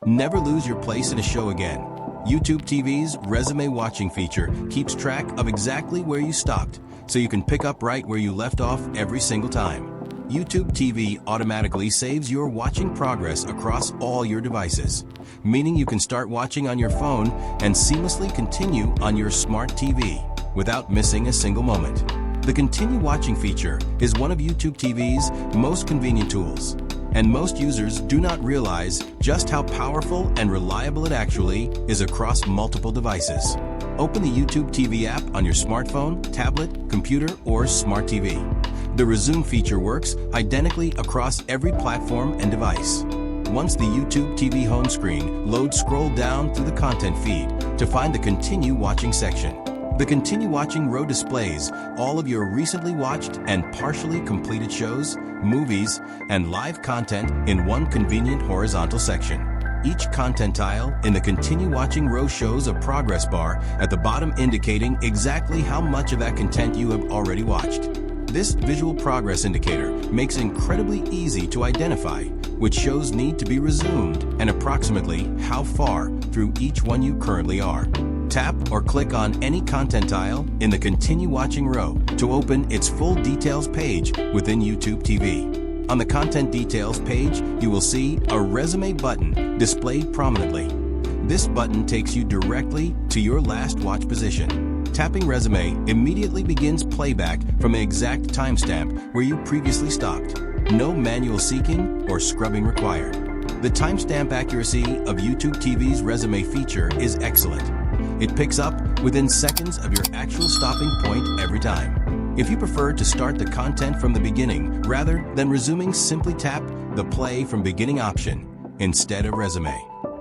Never lose your place in a show again. YouTube TV's resume watching feature keeps track of exactly where you stopped, so you can pick up right where you left off every single time. YouTube TV automatically saves your watching progress across all your devices, meaning you can start watching on your phone and seamlessly continue on your smart TV without missing a single moment. The Continue Watching feature is one of YouTube TV's most convenient tools, and most users do not realize just how powerful and reliable it actually is across multiple devices. Open the YouTube TV app on your smartphone, tablet, computer, or smart TV. The Resume feature works identically across every platform and device. Once the YouTube TV home screen loads, scroll down through the content feed to find the Continue Watching section. The Continue Watching row displays all of your recently watched and partially completed shows, movies, and live content in one convenient horizontal section. Each content tile in the Continue Watching row shows a progress bar at the bottom indicating exactly how much of that content you have already watched. This visual progress indicator makes it incredibly easy to identify which shows need to be resumed and approximately how far through each one you currently are. Tap or click on any content tile in the Continue Watching row to open its full details page within YouTube TV. On the Content Details page, you will see a Resume button displayed prominently. This button takes you directly to your last watch position. Tapping Resume immediately begins playback from the exact timestamp where you previously stopped. No manual seeking or scrubbing required. The timestamp accuracy of YouTube TV's Resume feature is excellent. It picks up within seconds of your actual stopping point every time. If you prefer to start the content from the beginning rather than resuming, simply tap the Play from Beginning option instead of Resume.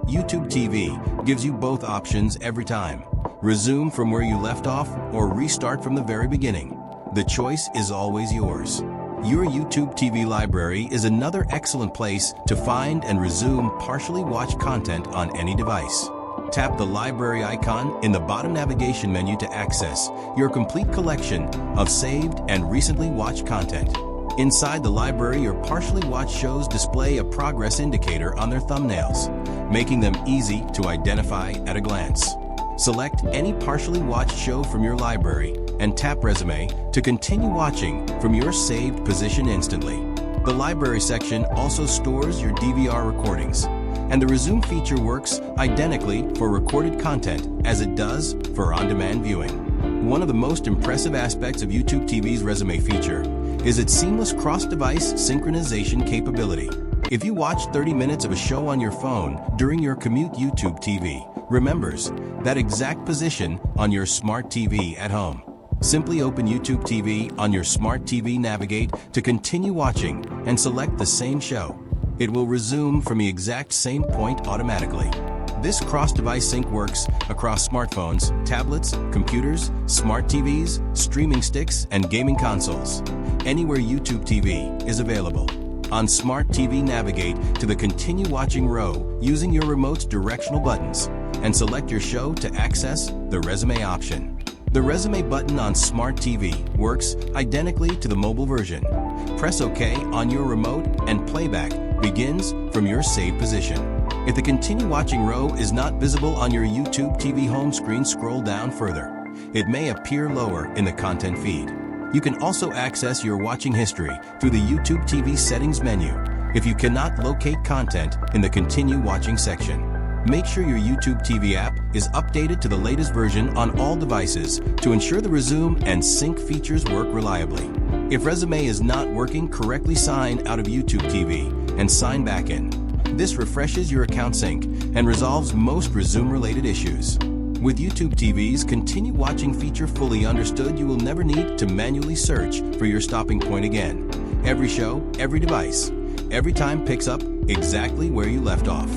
YouTube TV gives you both options every time. Resume from where you left off or restart from the very beginning. The choice is always yours. Your YouTube TV library is another excellent place to find and resume partially watched content on any device. Tap the library icon in the bottom navigation menu to access your complete collection of saved and recently watched content. Inside the library, your partially watched shows display a progress indicator on their thumbnails, making them easy to identify at a glance. Select any partially watched show from your library and tap Resume to continue watching from your saved position instantly. The library section also stores your DVR recordings, and the Resume feature works identically for recorded content as it does for on-demand viewing. One of the most impressive aspects of YouTube TV's Resume feature is its seamless cross-device synchronization capability. If you watch 30 minutes of a show on your phone during your commute, YouTube TV remembers that exact position on your smart TV at home. Simply open YouTube TV on your smart TV, navigate to Continue Watching, and select the same show. It will resume from the exact same point automatically. This cross-device sync works across smartphones, tablets, computers, smart TVs, streaming sticks, and gaming consoles. Anywhere YouTube TV is available. On Smart TV, navigate to the Continue Watching row using your remote's directional buttons and select your show to access the Resume option. The Resume button on Smart TV works identically to the mobile version. Press OK on your remote and playback begins from your saved position. If the Continue Watching row is not visible on your YouTube TV home screen, scroll down further. It may appear lower in the content feed. You can also access your watching history through the YouTube TV settings menu if you cannot locate content in the Continue Watching section. Make sure your YouTube TV app is updated to the latest version on all devices to ensure the resume and sync features work reliably. If Resume is not working correctly, sign out of YouTube TV and sign back in. This refreshes your account sync and resolves most resume-related issues. With YouTube TV's Continue Watching feature fully understood, you will never need to manually search for your stopping point again. Every show, every device, every time picks up exactly where you left off.